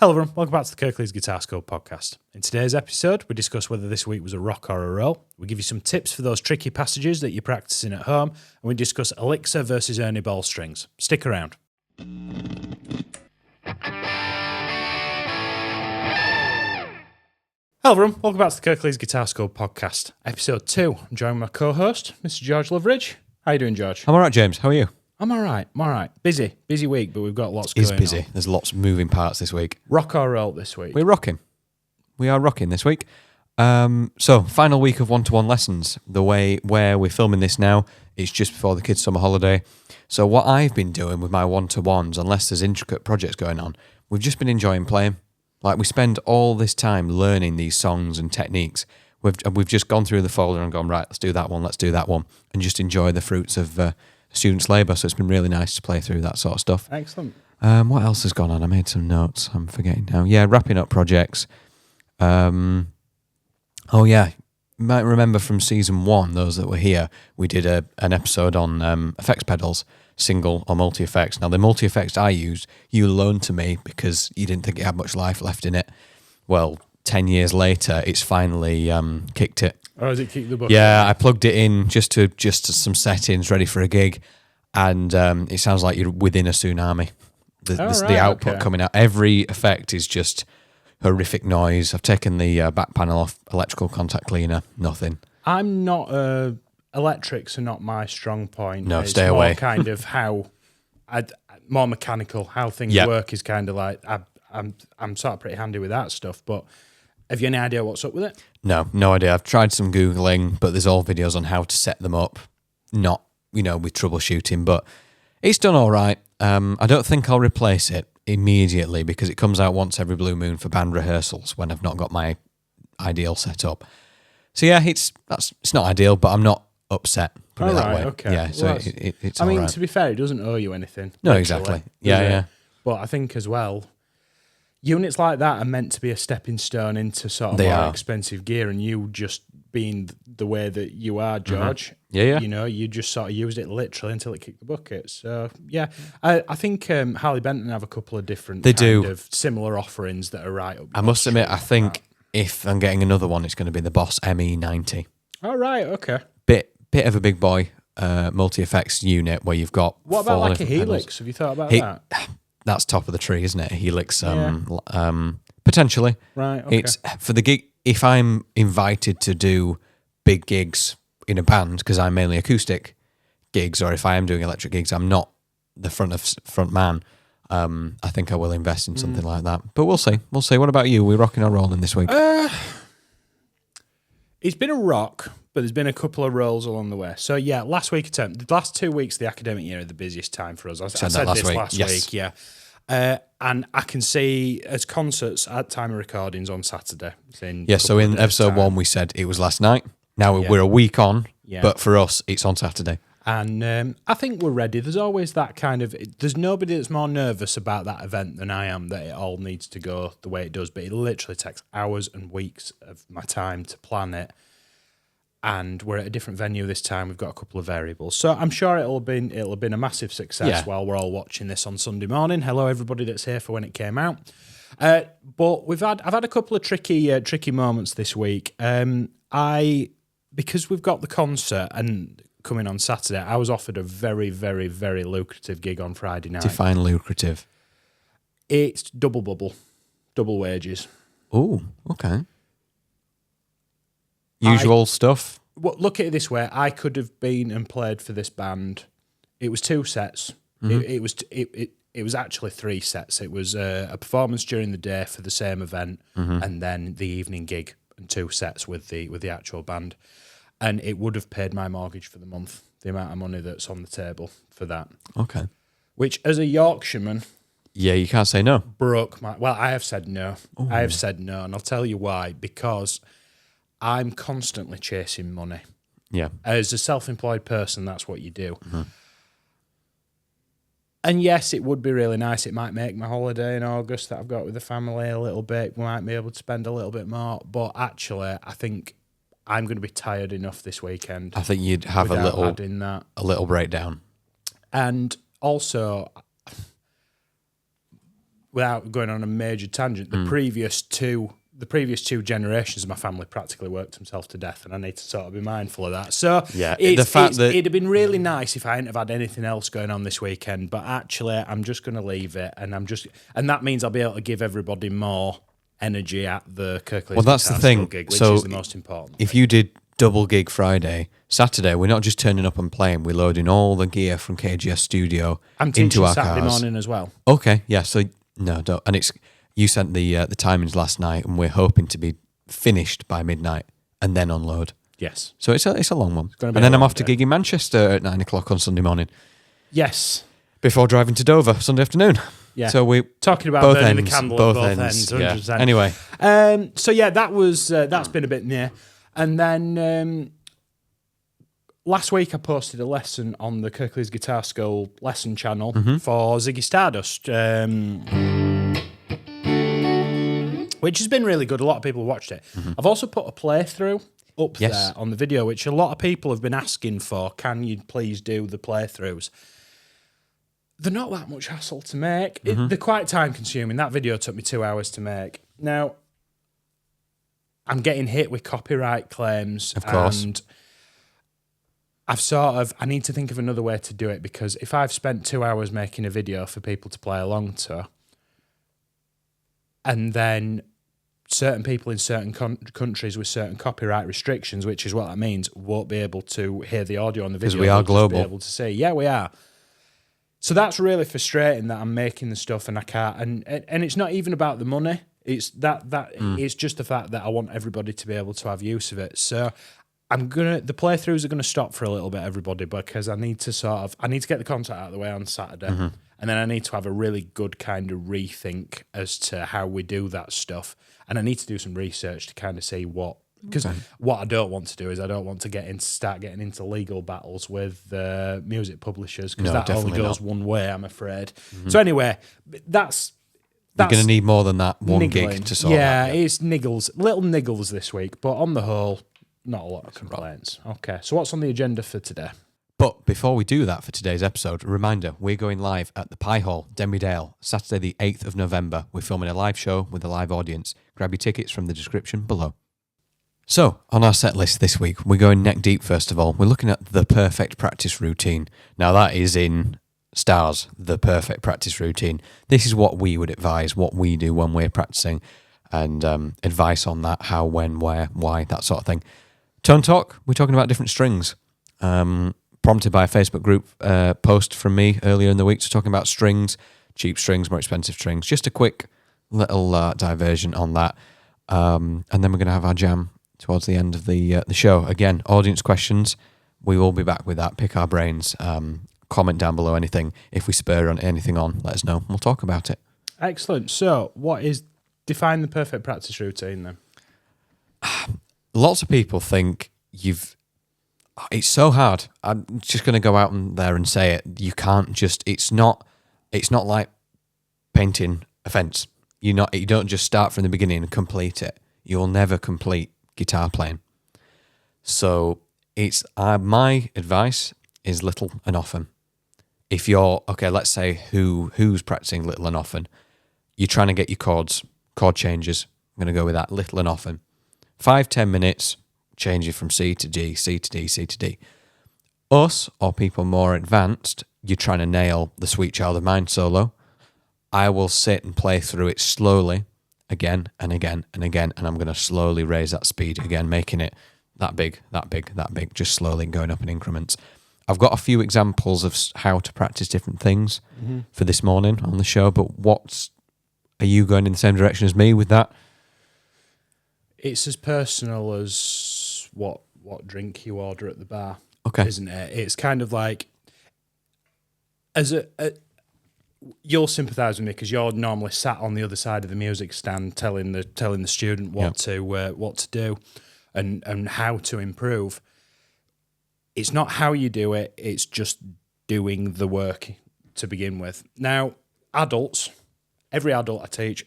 Hello everyone, welcome back to the Kirklees Guitar School Podcast. In today's episode, we discuss whether this week was a rock or a roll. We give you some tips for those tricky passages that you're practicing at home, and we discuss Elixir versus Ernie ball strings. Stick around. Hello everyone, welcome back to the Kirklees Guitar School Podcast. Episode 2, I'm joined my co-host, Mr. George Loveridge. How you doing, George? I'm all right, James. How are you? I'm all right. Busy week, but we've got lots going on. It's busy. There's lots of moving parts this week. Rock or roll this week? We're rocking. We are rocking this week. So, final week of one-to-one lessons. The way where we're filming this now, it's just before the kids' summer holiday. So what I've been doing with my one-to-ones, unless there's intricate projects going on, we've just been enjoying playing. Like, we spend all this time learning these songs and techniques. We've just gone through the folder and gone, right, let's do that one, and just enjoy the fruits of students' labour. So it's been really nice to play through that sort of stuff. Excellent. What else has gone on? I made some notes. I'm forgetting now. Yeah, wrapping up projects. You might remember from season 1, those that were here, we did an episode on effects pedals, single or multi-effects. Now, the multi-effects I used, you loaned to me because you didn't think it had much life left in it. Well, 10 years later, it's finally kicked it. Oh, has it kicked the bucket? Yeah, I plugged it in just to some settings ready for a gig, and it sounds like you're within a tsunami. The output coming out, every effect is just horrific noise. I've taken the back panel off, electrical contact cleaner, nothing. I'm not electrics are not my strong point. No, it's stay more away. Kind of how more mechanical how things work is kind of like I'm sort of pretty handy with that stuff, but. Have you any idea what's up with it? No idea. I've tried some Googling, but there's all videos on how to set them up. Not, with troubleshooting, but it's done all right. I don't think I'll replace it immediately because it comes out once every blue moon for band rehearsals when I've not got my ideal set up. So yeah, it's not ideal, but I'm not upset. Put it that way. Okay. Yeah, so well, it's I mean, all right. to be fair, it doesn't owe you anything. No, literally, exactly. Yeah. But I think as well, units like that are meant to be a stepping stone into sort of more expensive gear, and you just being the way that you are, George. Yeah. You just sort of used it literally until it kicked the bucket. So yeah, I think Harley Benton have a couple of different of similar offerings that are right up. I must admit, I think if I'm getting another one, it's going to be the Boss ME90. Oh right, okay. Bit of a big boy multi-effects unit where you've got. What about like a Helix? Pedals. Have you thought about that? That's top of the tree, isn't it? A Helix, potentially. Right, okay. It's for the gig. If I'm invited to do big gigs in a band, because I'm mainly acoustic gigs, or if I am doing electric gigs, I'm not the front man. I think I will invest in something like that. But we'll see. What about you? We're rocking or rolling this week? It's been a rock, but there's been a couple of rolls along the way. So yeah, the last 2 weeks of the academic year are the busiest time for us. I said this last week, yeah. And I can see as concerts at time of recordings on Saturday. So in episode 1 we said it was last night. Now we're a week on, but for us it's on Saturday. And I think we're ready. There's always that kind of... There's nobody that's more nervous about that event than I am, that it all needs to go the way it does. But it literally takes hours and weeks of my time to plan it. And we're at a different venue this time. We've got a couple of variables. So I'm sure it'll have been a massive success while we're all watching this on Sunday morning. Hello, everybody that's here for when it came out. But I've had a couple of tricky moments this week. Because we've got the concert and coming on Saturday, I was offered a very, very, very lucrative gig on Friday night. Define lucrative. It's double bubble, double wages. Oh, okay. Usual stuff. Well, look at it this way: I could have been and played for this band. It was 2 sets. It was actually 3 sets. It was a performance during the day for the same event, and then the evening gig and 2 sets with the actual band. And it would have paid my mortgage for the month. The amount of money that's on the table for that. Okay. Which, as a Yorkshireman, you can't say no. Broke my. Well, I have said no. Ooh. I have said no, and I'll tell you why. Because I'm constantly chasing money. Yeah. As a self-employed person, that's what you do. And yes, it would be really nice. It might make my holiday in August that I've got with the family a little bit. We might be able to spend a little bit more. But actually, I think I'm going to be tired enough this weekend. I think you'd have a little breakdown. And also, without going on a major tangent, the previous two generations of my family practically worked themselves to death, and I need to sort of be mindful of that. So it'd have been really nice if I hadn't have had anything else going on this weekend, but actually I'm just going to leave it, and that means I'll be able to give everybody more energy at the Kirklees that's the Guitar thing. School gig, which So is the most important. If you did double gig Friday, Saturday, we're not just turning up and playing, we're loading all the gear from KGS Studio I'm into teaching our Saturday cars. morning as well. Okay, yeah, so no, don't. And you sent the timings last night, and we're hoping to be finished by midnight and then unload. Yes. So it's a long one. gonna be And then a I'm long off to day. gig in Manchester at 9 o'clock on Sunday morning Yes. before driving to Dover Sunday afternoon. Yeah. So we Talking about both burning ends, the candle both at both ends. ends, 100%. Yeah. Anyway, So yeah, that's been a bit near. And then last week I posted a lesson on the Kirklees Guitar School lesson channel for Ziggy Stardust, which has been really good. A lot of people have watched it. I've also put a playthrough up there on the video, which a lot of people have been asking for. Can you please do the playthroughs? They're not that much hassle to make. They're quite time consuming. That video took me 2 hours to make. Now, I'm getting hit with copyright claims. Of course. And I need to think of another way to do it, because if I've spent 2 hours making a video for people to play along to, and then certain people in certain countries with certain copyright restrictions, which is what that means, won't be able to hear the audio on the video. Because we are they'll just global. Be able to see. Yeah, we are. So that's really frustrating that I'm making the stuff and I can't. And it's not even about the money. It's it's just the fact that I want everybody to be able to have use of it. So the playthroughs are gonna stop for a little bit, everybody, because I need to get the content out of the way on Saturday. And then I need to have a really good kind of rethink as to how we do that stuff. And I need to do some research to kind of see because what I don't want to do is I don't want to start getting into legal battles with music publishers, because that only goes one way, I'm afraid. So anyway, that's you're going to need more than that one niggling. gig to sort that. Yeah, it's little niggles this week, but on the whole, not a lot of complaints. Okay, so what's on the agenda for today? But before we do that for today's episode, a reminder, we're going live at the Pie Hall, Denby Dale, Saturday the 8th of November. We're filming a live show with a live audience. Grab your tickets from the description below. So, on our set list this week, we're going neck deep first of all. We're looking at the perfect practice routine. Now, that is in stars, the perfect practice routine. This is what we would advise, what we do when we're practicing, and advice on that, how, when, where, why, that sort of thing. Tone talk, we're talking about different strings. Prompted by a Facebook group post from me earlier in the week, so talking about strings, cheap strings, more expensive strings. Just a quick little diversion on that. And then we're going to have our jam towards the end of the show. Again, audience questions. We will be back with that. Pick our brains. Comment down below anything. If we spur on anything on, let us know. We'll talk about it. Excellent. So, define the perfect practice routine then? Lots of people think it's so hard. I'm just going to go out there and say it. You can't just. It's not like painting a fence. You don't just start from the beginning and complete it. You'll never complete guitar playing. So it's my advice is little and often. If you're let's say who's practicing little and often. You're trying to get your chord changes. I'm going to go with that, little and often. 5-10 minutes. Change it from C to D, C to D, C to D. Us, or people more advanced, you're trying to nail the Sweet Child of Mine solo. I will sit and play through it slowly, again and again and again, and I'm going to slowly raise that speed again, making it that big, that big, that big, just slowly going up in increments. I've got a few examples of how to practice different things for this morning on the show, but are you going in the same direction as me with that? It's as personal as what drink you order at the bar, isn't it? It's kind of like, you'll sympathise with me because you're normally sat on the other side of the music stand, telling the student what to do, and how to improve. It's not how you do it; it's just doing the work to begin with. Now, every adult I teach,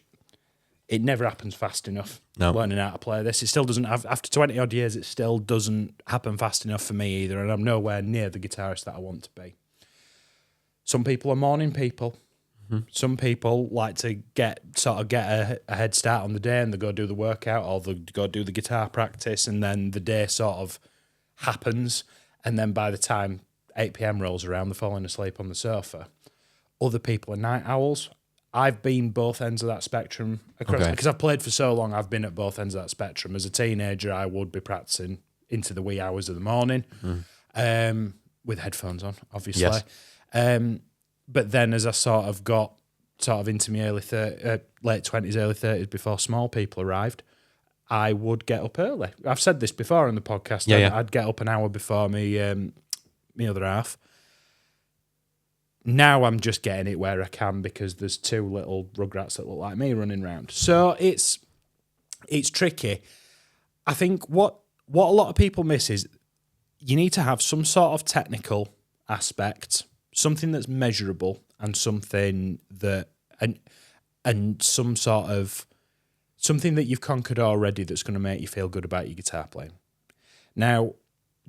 it never happens fast enough. No. Learning how to play this, it still doesn't. After 20 odd years, it still doesn't happen fast enough for me either, and I'm nowhere near the guitarist that I want to be. Some people are morning people. Some people like to get a head start on the day and they go do the workout or they go do the guitar practice, and then the day sort of happens, and then by the time 8 p.m. rolls around, they're falling asleep on the sofa. Other people are night owls. I've been both ends of that spectrum across, because I've played for so long. I've been at both ends of that spectrum. As a teenager, I would be practicing into the wee hours of the morning, with headphones on, obviously. Yes. But then as I sort of got into my late 20s, early 30s, before small people arrived, I would get up early. I've said this before on the podcast. I'd get up an hour before me other half. Now I'm just getting it where I can because there's 2 little rugrats that look like me running around. So it's tricky. I think what a lot of people miss is you need to have some sort of technical aspect, something that's measurable, and something that and some sort of something that you've conquered already that's going to make you feel good about your guitar playing. Now,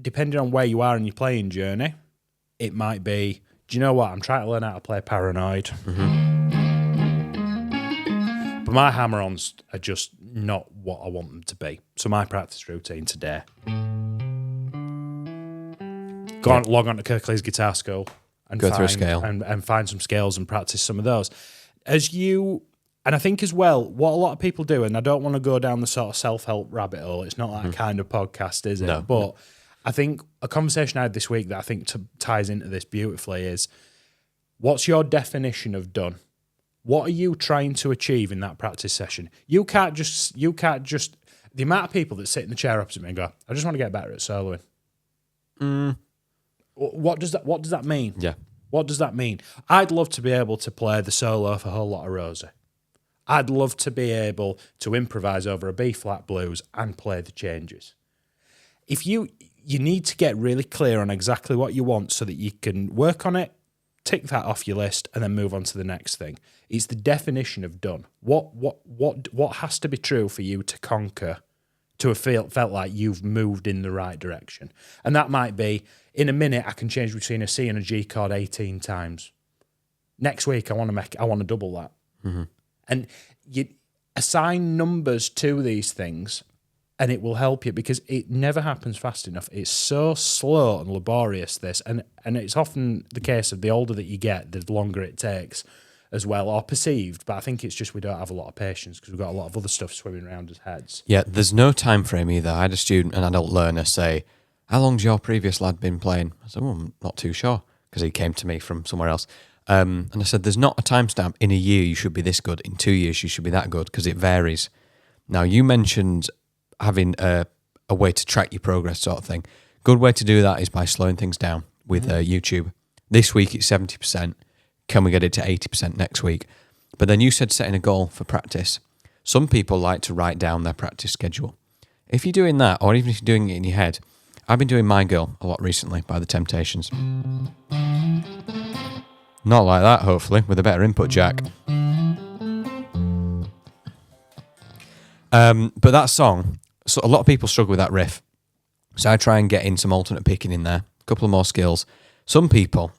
depending on where you are in your playing journey, it might be, do you know what? I'm trying to learn how to play Paranoid. But my hammer-ons are just not what I want them to be. So my practice routine today, log on to Kirklees Guitar School and go through a scale and find some scales and practice some of those. And I think as well, what a lot of people do, and I don't want to go down the sort of self-help rabbit hole, it's not that kind of podcast, is it? No. But I think a conversation I had this week that I think ties into this beautifully is, what's your definition of done? What are you trying to achieve in that practice session? You can't just, the amount of people that sit in the chair opposite me and go, I just want to get better at soloing. What does that mean? Yeah. What does that mean? I'd love to be able to play the solo for a whole lot of Rosie. I'd love to be able to improvise over a B-flat blues and play the changes. If you need to get really clear on exactly what you want so that you can work on it, tick that off your list, and then move on to the next thing. It's the definition of done. What has to be true for you to conquer, to have felt like you've moved in the right direction? And that might be, in a minute, I can change between a C and a G chord 18 times. Next week, I want to double that. Mm-hmm. And you assign numbers to these things, and it will help you, because it never happens fast enough. It's so slow and laborious, this, and it's often the case of the older that you get, the longer it takes as well, or perceived. But I think it's just we don't have a lot of patience because we've got a lot of other stuff swimming around our heads. Yeah, there's no time frame either. I had a student, an adult learner, say, how long's your previous lad been playing? I said, I'm not too sure, because he came to me from somewhere else. And I said, there's not a timestamp. In a year, you should be this good. In 2 years, you should be that good, because it varies. Now, you mentioned having a way to track your progress sort of thing. Good way to do that is by slowing things down with YouTube. This week, it's 70%. Can we get it to 80% next week? But then you said setting a goal for practice. Some people like to write down their practice schedule. If you're doing that, or even if you're doing it in your head, I've been doing My Girl a lot recently by The Temptations. Not like that, hopefully, with a better input jack. But that song, so a lot of people struggle with that riff. So I try and get in some alternate picking in there, a couple of more skills. Some people,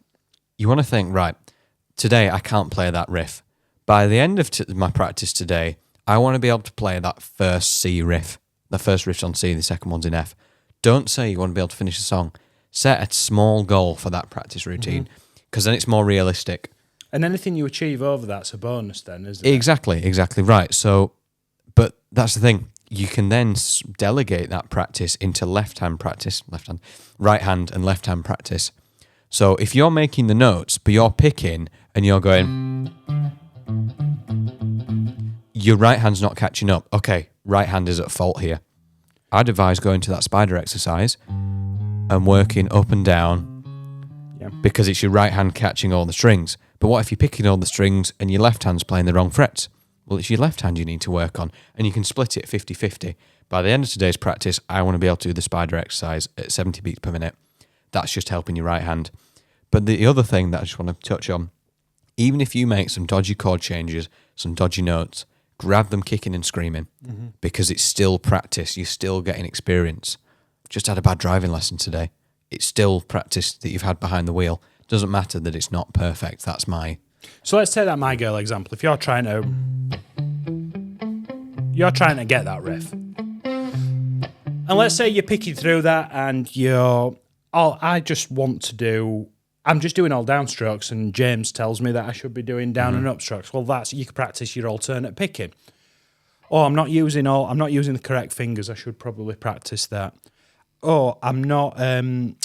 you want to think, right, today I can't play that riff. By the end of my practice today, I want to be able to play that first C riff. The first riff's on C, the second one's in F. Don't say you want to be able to finish the song. Set a small goal for that practice routine, because then it's more realistic. And anything you achieve over that's a bonus then, isn't it? Exactly right. So, but that's the thing. You can then delegate that practice into right hand and left hand practice. So if you're making the notes, but you're picking and you're going, your right hand's not catching up. Okay, right hand is at fault here. I'd advise going to that spider exercise and working up and down, because it's your right hand catching all the strings. But what if you're picking all the strings and your left hand's playing the wrong frets? Well, it's your left hand you need to work on, and you can split it 50-50. By the end of today's practice, I want to be able to do the spider exercise at 70 beats per minute. That's just helping your right hand. But the other thing that I just want to touch on, even if you make some dodgy chord changes, some dodgy notes, grab them kicking and screaming, because it's still practice. You're still getting experience. Just had a bad driving lesson today. It's still practice that you've had behind the wheel. Doesn't matter that it's not perfect. That's my So let's take that My Girl example. If you're trying to get that riff, and let's say you're picking through that, and I'm just doing all downstrokes, and James tells me that I should be doing down and upstrokes. Well, you can practice your alternate picking. Oh, I'm not using the correct fingers. I should probably practice that. Oh, I'm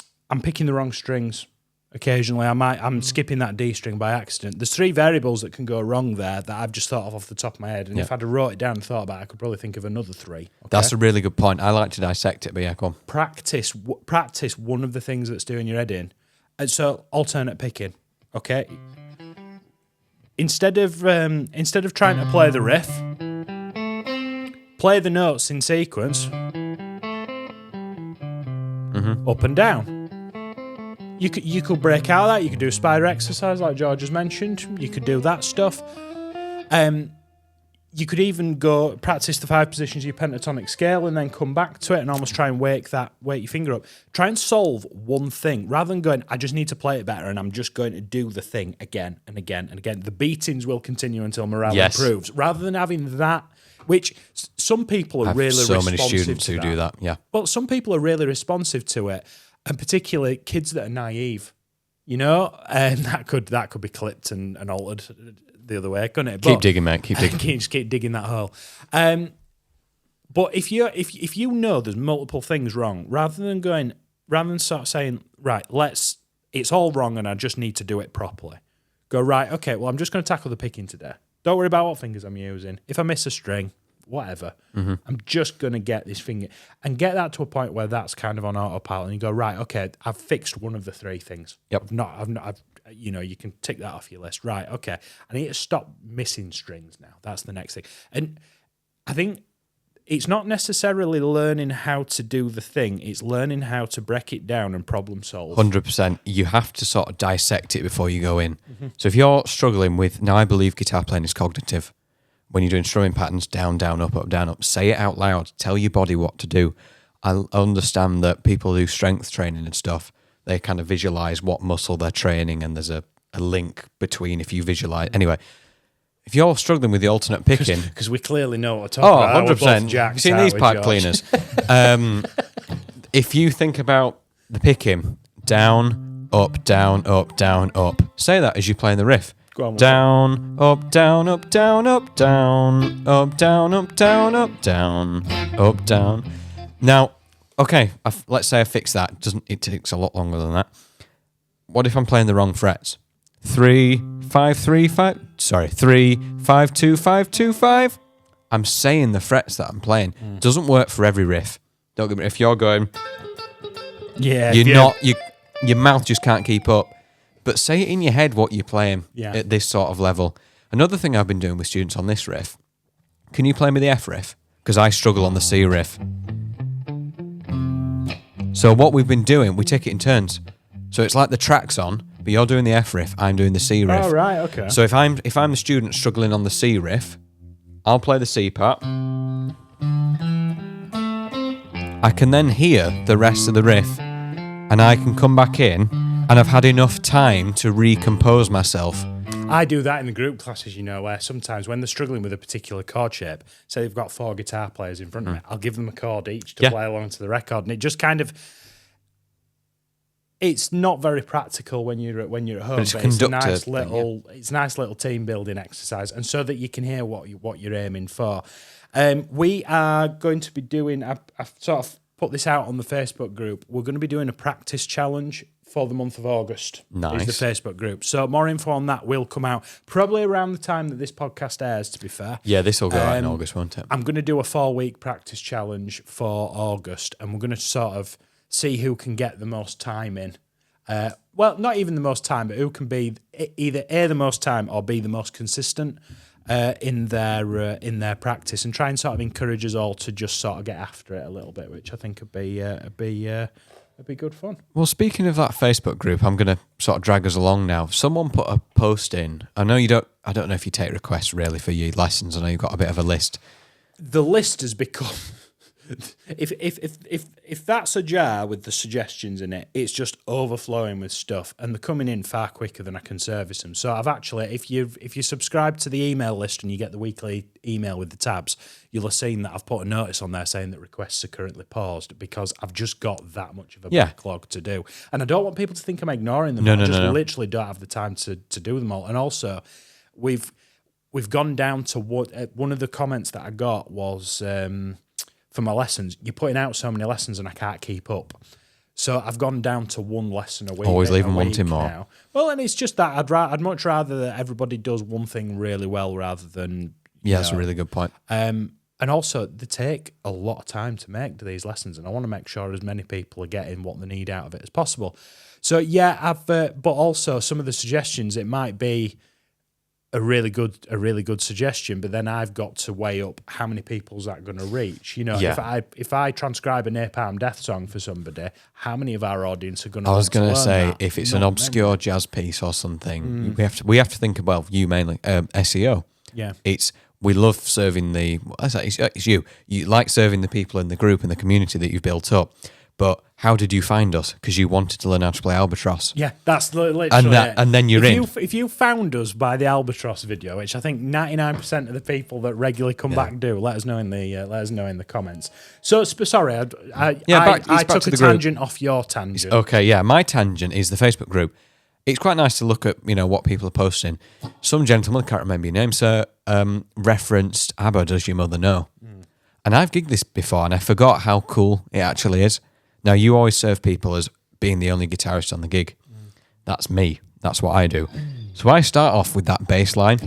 picking the wrong strings. Occasionally, I'm skipping that D string by accident. There's 3 variables that can go wrong there that I've just thought of off the top of my head. And if I'd have wrote it down and thought about it, I could probably think of another 3. Okay? That's a really good point. I like to dissect it, but yeah, go on. Practice one of the things that's doing your head in. And so alternate picking, okay? Instead of trying to play the riff, play the notes in sequence, up and down. You could break out of that. You could do a spider exercise like George has mentioned. You could do that stuff. You could even go practice the 5 positions of your pentatonic scale and then come back to it and almost try and wake your finger up. Try and solve one thing rather than going, I just need to play it better and I'm just going to do the thing again and again and again. The beatings will continue until morale improves. Rather than having that, which some people are really responsive to. So many students who do that, yeah. But some people are really responsive to it, and particularly kids that are naive, and that could be clipped and altered the other way, couldn't it? Keep digging, mate. Keep digging. Just keep digging that hole. But if you know there's multiple things wrong, rather than sort of saying, right, it's all wrong and I just need to do it properly. Go, right, okay, well, I'm just going to tackle the picking today. Don't worry about what fingers I'm using. If I miss a string, whatever, I'm just going to get this finger and get that to a point where that's kind of on autopilot and you go, right, okay, I've fixed one of the 3 things. Yep. You can tick that off your list. Right, okay. I need to stop missing strings now. That's the next thing. And I think it's not necessarily learning how to do the thing. It's learning how to break it down and problem solve. 100%. You have to sort of dissect it before you go in. So if you're struggling with, now I believe guitar playing is cognitive. When you're doing strumming patterns, down, down, up, down, up, say it out loud. Tell your body what to do. I understand that people do strength training and stuff. They kind of visualize what muscle they're training, and there's a link between if you visualize. Anyway, if you're struggling with the alternate picking, because we clearly know what to talk about. 100%. You've seen these pipe cleaners. If you think about the picking, down, up, down, up, down, up. Say that as you're playing the riff. Go on, down, up, down, up, down, up, down, up, down, up, down, up, down, up, down. Now, okay, let's say I fix that. It takes a lot longer than that. What if I'm playing the wrong frets? 3, 5, 3, 5. Sorry, 3, 5, 2, 5, 2, 5. I'm saying the frets that I'm playing. Doesn't work for every riff. Don't get me. If you're going, your mouth just can't keep up. But say it in your head what you're playing at this sort of level. Another thing I've been doing with students on this riff. Can you play me the F riff? Because I struggle on the C riff. So what we've been doing, we take it in turns. So it's like the track's on, but you're doing the F riff, I'm doing the C riff. Oh, right, okay. So if I'm the student struggling on the C riff, I'll play the C part. I can then hear the rest of the riff, and I can come back in, and I've had enough time to recompose myself. I do that in the group classes, where sometimes when they're struggling with a particular chord shape, say they've got 4 guitar players in front of me, I'll give them a chord each to play along to the record, and it just kind of, it's not very practical when you're at home, but it's a nice little team building exercise, and so that you can hear what you're aiming for. We are going to be doing, I've sort of put this out on the Facebook group, we're going to be doing a practice challenge for the month of August. Nice. Is the Facebook group. So more info on that will come out probably around the time that this podcast airs, to be fair. Yeah, this will go out in August, won't it? I'm going to do a 4-week practice challenge for August, and we're going to sort of see who can get the most time in. Well, not even the most time, but who can be either A, the most time, or B, the most consistent in their practice, and try and sort of encourage us all to just sort of get after it a little bit, which I think would be good fun. Well, speaking of that Facebook group, I'm going to sort of drag us along now. Someone put a post in. I know you don't. I don't know if you take requests really for your lessons. I know you've got a bit of a list. The list has become If that's a jar with the suggestions in it, it's just overflowing with stuff, and they're coming in far quicker than I can service them. So I've actually, if you subscribe to the email list and you get the weekly email with the tabs, you'll have seen that I've put a notice on there saying that requests are currently paused because I've just got that much of a backlog to do, and I don't want people to think I'm ignoring them. I literally don't have the time to do them all. And also, we've gone down to what one of the comments that I got was. For my lessons, you're putting out so many lessons and I can't keep up. So I've gone down to one lesson a week. Always leaving wanting more. Now. Well, and it's just that I'd much rather that everybody does one thing really well rather than... Yeah, that's a really good point. And also, they take a lot of time to make these lessons, and I want to make sure as many people are getting what they need out of it as possible. So yeah, but also some of the suggestions, it might be a really good suggestion, but then I've got to weigh up how many people's that going to reach. If I transcribe a Napalm Death song for somebody, how many of our audience are going to? I was going to say that? If it's an obscure jazz piece or something, we have to think about you mainly SEO. Yeah, we love serving it's you. You like serving the people in the group and the community that you've built up. But how did you find us? Because you wanted to learn how to play Albatross. Yeah, that's literally and then you're in. If you found us by the Albatross video, which I think 99% of the people that regularly come back do, let us know in the comments. So sorry, I took a tangent off your tangent. Okay, yeah, my tangent is the Facebook group. It's quite nice to look at what people are posting. Some gentleman, I can't remember your name, sir, referenced ABBA, Does Your Mother Know? And I've gigged this before, and I forgot how cool it actually is. Now, you always serve people as being the only guitarist on the gig. That's me. That's what I do. So I start off with that bass line.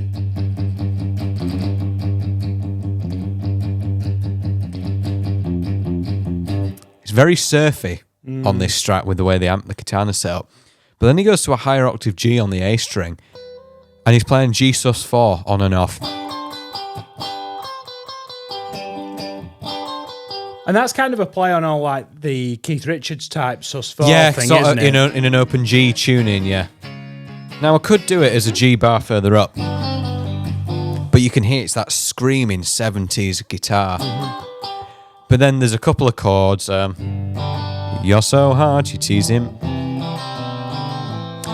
It's very surfy on this strat with the way the katana's set up. But then he goes to a higher octave G on the A string, and he's playing G sus4 on and off. And that's kind of a play on all like the Keith Richards type sus4 thing, sort isn't of, it? in an open G tuning, yeah. Now I could do it as a G bar further up, but you can hear it's that screaming 70s guitar. But then there's a couple of chords. You're so hard, you tease him.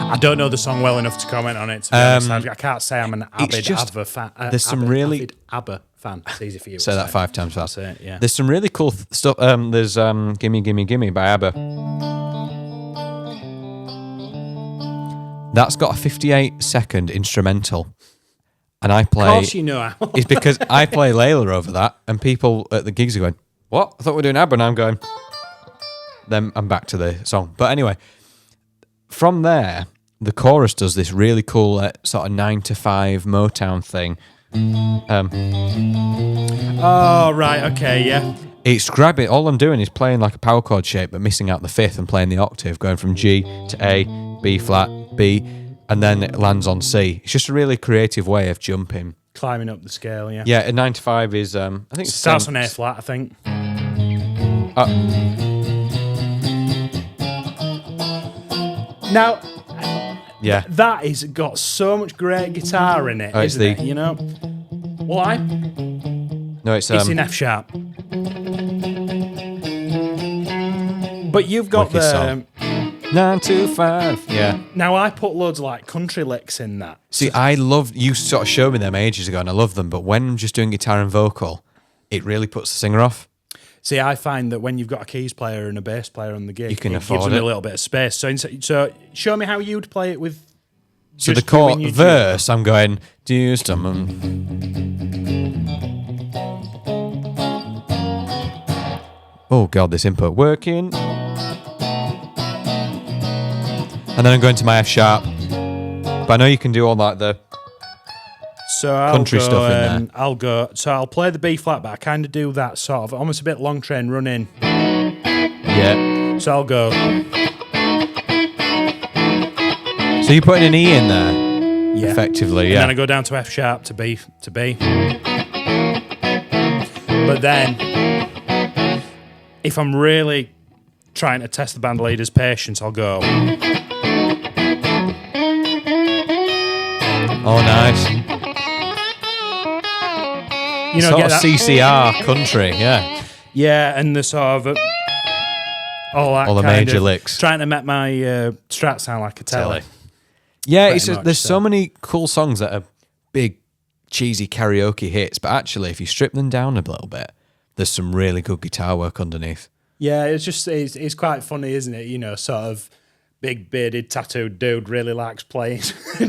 I don't know the song well enough to comment on it. To be honest. I can't say I'm an avid ABBA fan. There's some really avid ABBA fan. It's easy for you. Say that 5 times fast. That's it, yeah. There's some really cool stuff. There's Gimme Gimme Gimme by ABBA. That's got a 58-second instrumental, and I play. Of course, you know. It's because I play Layla over that, and people at the gigs are going, "What? I thought we were doing ABBA," and I'm going. Then I'm back to the song. But anyway, from there, the chorus does this really cool sort of 9 to 5 Motown thing. Oh, right, okay, yeah. It's grabbing. All I'm doing is playing like a power chord shape, but missing out the fifth and playing the octave, going from G to A, B flat, B, and then it lands on C. It's just a really creative way of jumping. Climbing up the scale, yeah. Yeah, a 9 to 5 is, I think it starts on A flat, I think. Now, yeah, that is got so much great guitar in it, isn't it? You know, why? No, it's in F sharp. But you've got the 9 to 5. Yeah. Now I put loads of like country licks in that. See, I love you. Sort of showed me them ages ago, and I love them. But when I'm just doing guitar and vocal, it really puts the singer off. See, I find that when you've got a keys player and a bass player on the gig, you can it afford gives them it. a little bit of space. So show me how you'd play it with. So the chord verse, I'm going. Oh God, this input working. And then I'm going to my F sharp. But I know you can do all that the country stuff in there. I'll play the B flat, but I kind of do that sort of almost a bit long train running. Yeah. So I'll go. So you're putting an E in there, yeah, effectively, and then I go down to F sharp to B. But then, if I'm really trying to test the band leader's patience, I'll go. Oh, nice. You know, sort of CCR country, yeah. Yeah, and the sort of all the major licks. Trying to make my Strat sound like a telly. Yeah, there's so many cool songs that are big, cheesy karaoke hits, but actually, if you strip them down a little bit, there's some really good guitar work underneath. Yeah, it's quite funny, isn't it? You know, sort of big bearded tattooed dude really likes playing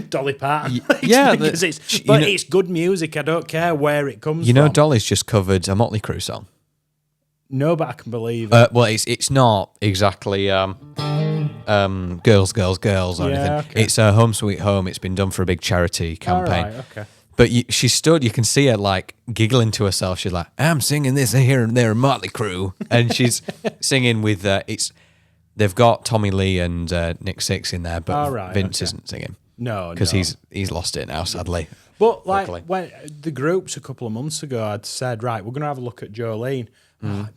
Dolly Parton. Yeah, because it's good music. I don't care where it comes from. You know, Dolly's just covered a Motley Crue song. No, but I can believe it. Well, it's not exactly girls, girls, girls or anything. Okay. It's Home Sweet Home. It's been done for a big charity campaign. All right, okay. But she stood, you can see her like giggling to herself. She's like, I'm singing this here and there, Motley Crue. And she's singing with, they've got Tommy Lee and Nick Six in there, but Vince isn't singing. No, because he's lost it now, sadly. But like when the groups a couple of months ago had said, right, we're going to have a look at Jolene. Like,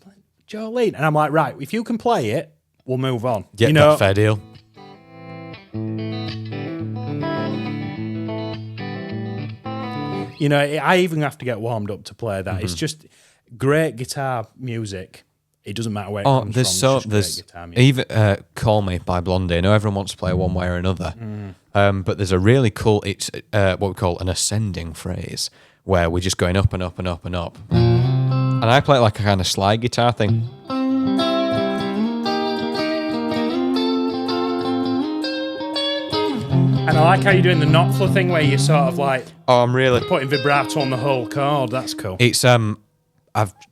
Jolene. And I'm like, right, if you can play it, we'll move on. Yeah, you know, fair deal. You know, I even have to get warmed up to play that. It's just great guitar music. It doesn't matter where it comes from. There's even "Call Me" by Blondie. I know everyone wants to play one way or another, but there's a really cool. It's what we call an ascending phrase, where we're just going up and up and up and up. And I play it like a kind of slide guitar thing. And I like how you're doing the Knopfler thing where you're sort of like I'm really putting vibrato on the whole chord. That's cool. It's I've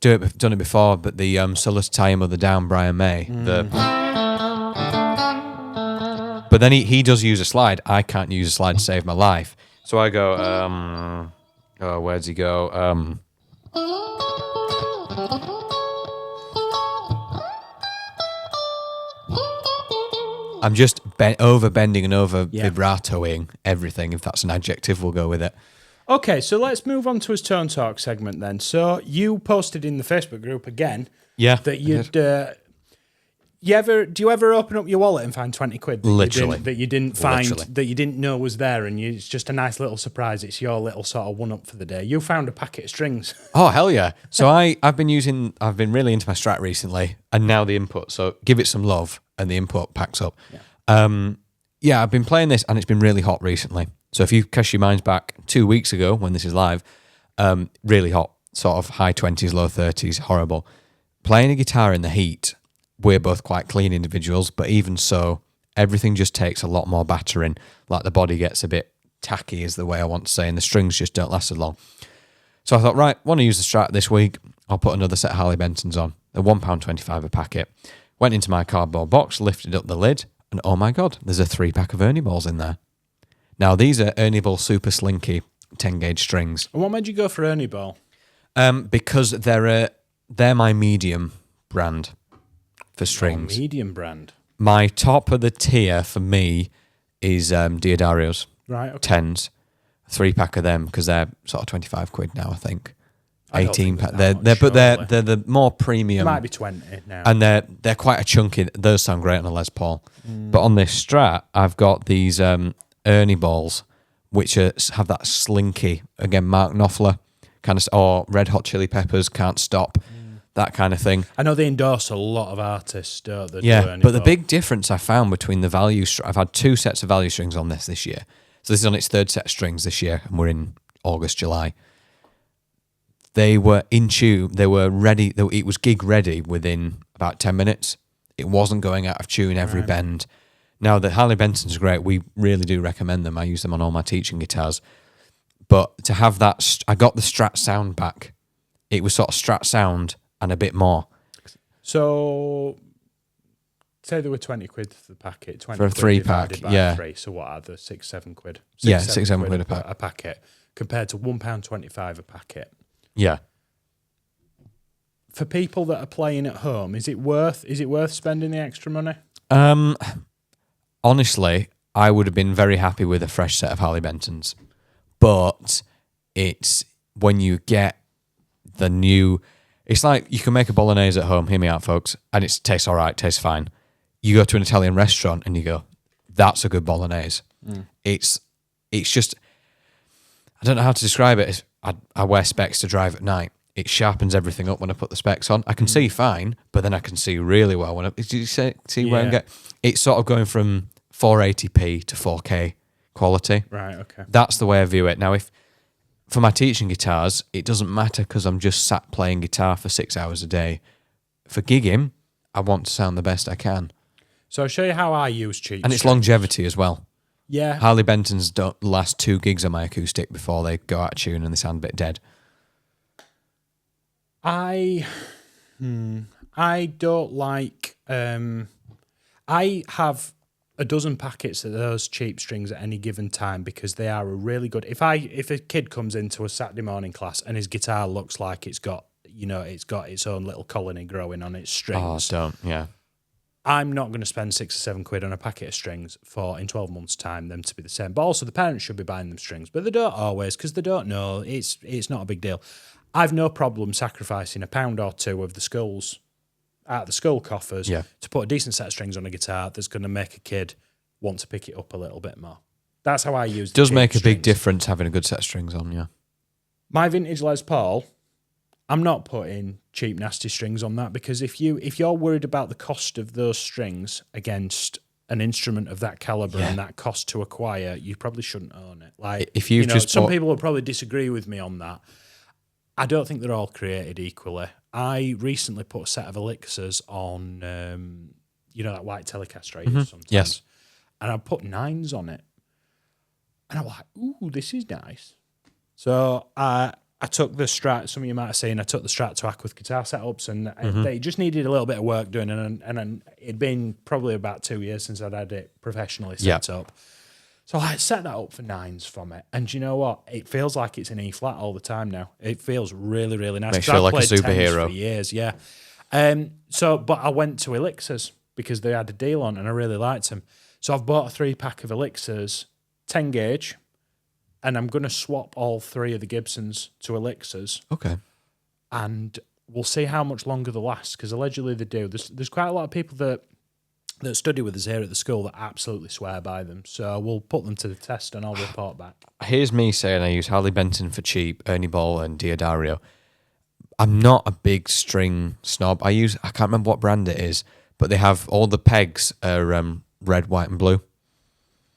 done it before, but the Solace Tie Your Mother Down, Brian May. But then he does use a slide. I can't use a slide to save my life. So I go, where's he go? I'm just over-bending and over-vibratoing everything. If that's an adjective, we'll go with it. Okay, so let's move on to his Tone Talk segment then. So you posted in the Facebook group again that you'd... do you ever open up your wallet and find 20 quid that you didn't find, that you didn't know was there, and it's just a nice little surprise? It's your little sort of one-up for the day. You found a packet of strings. Oh, hell yeah. So I've been really into my Strat recently, and now the input. So give it some love, and the input packs up. Yeah, I've been playing this, and it's been really hot recently. So if you cast your minds back 2 weeks ago when this is live, really hot, sort of high 20s, low 30s, horrible. Playing a guitar in the heat, we're both quite clean individuals, but even so, everything just takes a lot more battering. Like the body gets a bit tacky is the way I want to say, and the strings just don't last as long. So I thought, right, want to use the Strat this week. I'll put another set of Harley Bentons on. They're £1.25 a packet. Went into my cardboard box, lifted up the lid, and oh my God, there's a 3-pack of Ernie balls in there. Now, these are Ernie Ball Super Slinky 10-gauge strings. And what made you go for Ernie Ball? Because they're my medium brand for strings. Medium brand. My top of the tier for me is Diodario's. Right, okay. 10s. 3-pack of them, because they're sort of 25 quid now, I think. 18 pack. They're the more premium. It might be 20 now. And they're quite a chunky. Those sound great on a Les Paul. But on this Strat, I've got these Ernie balls, which have that slinky, again, Mark Knopfler kind of, or Red Hot Chili Peppers, Can't Stop, that kind of thing. I know they endorse a lot of artists, don't they? Yeah, but the big difference I found between the value, I've had 2 sets of value strings on this year. So this is on its 3rd set of strings this year, and we're in August, July. They were in tune, they were ready, it was gig ready within about 10 minutes. It wasn't going out of tune every bend. Now, the Harley Bentons are great. We really do recommend them. I use them on all my teaching guitars. But to have that, I got the Strat sound back. It was sort of Strat sound and a bit more. So, say there were 20 quid for the packet. 20 for a 3-pack, yeah. 3, so what are the 6-7 quid? 6-7 quid a packet, compared to £1.25 a packet. Yeah. For people that are playing at home, is it worth spending the extra money? Honestly, I would have been very happy with a fresh set of Harley Bentons. But it's when you get the new... It's like you can make a bolognese at home, hear me out, folks, and it tastes all right, tastes fine. You go to an Italian restaurant and you go, that's a good bolognese. It's just... I don't know how to describe it. I wear specs to drive at night. it sharpens everything up when I put the specs on. I can see fine, but then I can see really well when did you see where I'm getting? It's sort of going from 480p to 4K quality. Right, okay. That's the way I view it. Now, if for my teaching guitars, it doesn't matter because I'm just sat playing guitar for 6 hours a day. For gigging, I want to sound the best I can. So I'll show you how I use cheap And it's strings. longevity as well. Yeah. Harley Benton's don't last 2 gigs on my acoustic before they go out of tune and they sound a bit dead. I don't like. I have a dozen packets of those cheap strings at any given time because they are a really good. If a kid comes into a Saturday morning class and his guitar looks like it's got its own little colony growing on its strings. Oh, don't, yeah. I'm not going to spend £6 or £7 on a packet of strings for in 12 months' time them to be the same. But also the parents should be buying them strings, but they don't always because they don't know. It's not a big deal. I've no problem sacrificing £1 or £2 of the schools out of the school coffers to put a decent set of strings on a guitar that's going to make a kid want to pick it up a little bit more. That's how I use it. Does make a big difference having a good set of strings on, yeah. My vintage Les Paul, I'm not putting cheap, nasty strings on that because if you're worried about the cost of those strings against an instrument of that caliber and that cost to acquire, you probably shouldn't own it. Like, if you've just some people will probably disagree with me on that. I don't think they're all created equally. I recently put a set of Elixirs on, that white Telecaster I use sometimes. Yes. And I put 9s on it. And I'm like, ooh, this is nice. So I took the Strat, some of you might have seen, I took the Strat to Aquith guitar setups and they just needed a little bit of work doing. And it'd been probably about 2 years since I'd had it professionally set up. So I set that up for 9s from it. And you know what? It feels like it's an E flat all the time now. It feels really, really nice. Makes you feel like a superhero. For years, yeah. But I went to Elixirs because they had a deal on and I really liked them. So I've bought a 3-pack of Elixirs, 10 gauge, and I'm going to swap all 3 of the Gibsons to Elixirs. Okay. And we'll see how much longer they last because allegedly they do. There's quite a lot of people that study with us here at the school that absolutely swear by them. So we'll put them to the test and I'll report back. Here's me saying I use Harley Benton for cheap, Ernie Ball and Diodario. I'm not a big string snob. I can't remember what brand it is, but they have all the pegs are red, white and blue.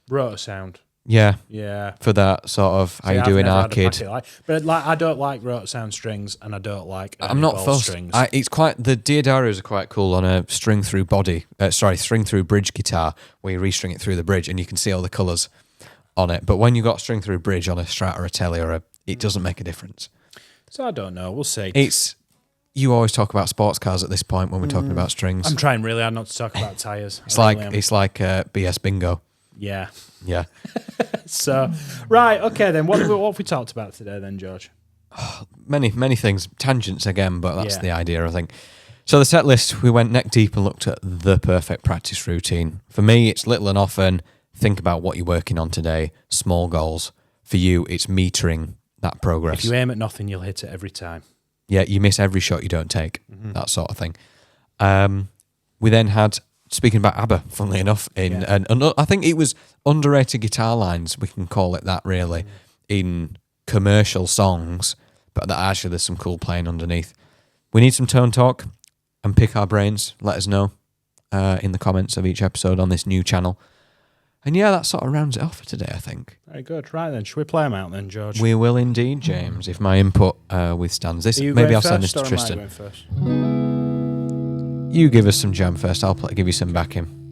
Rotor Sound. Yeah. Yeah. For that sort of, how you do in arcade. But I don't like Rotor Sound strings and I don't like I'm not fussed. strings. It's quite, the Diodarios are quite cool on a string through bridge guitar where you restring it through the bridge and you can see all the colours on it. But when you got string through bridge on a Strat or a Tele it doesn't make a difference. So I don't know. We'll see. You always talk about sports cars at this point when we're talking about strings. I'm trying really hard not to talk about tyres. It's like BS bingo. Yeah. Yeah. So, right, okay then. What have we talked about today then, George? Many things. Tangents again, but that's the idea, I think. So the set list, we went neck deep and looked at the perfect practice routine. For me, it's little and often. Think about what you're working on today. Small goals. For you, it's metering that progress. If you aim at nothing, you'll hit it every time. Yeah, you miss every shot you don't take. That sort of thing. We then had... Speaking about ABBA, funnily enough, and I think it was underrated guitar lines, we can call it that really, in commercial songs, but that actually there's some cool playing underneath. We need some tone talk and pick our brains. Let us know in the comments of each episode on this new channel. And yeah, that sort of rounds it off for today, I think. Very good. Right then, should we play them out then, George? We will indeed, James, if my input withstands this. Maybe I'll send this to Tristan. Am I going first? You give us some jam first. I'll give you some backing.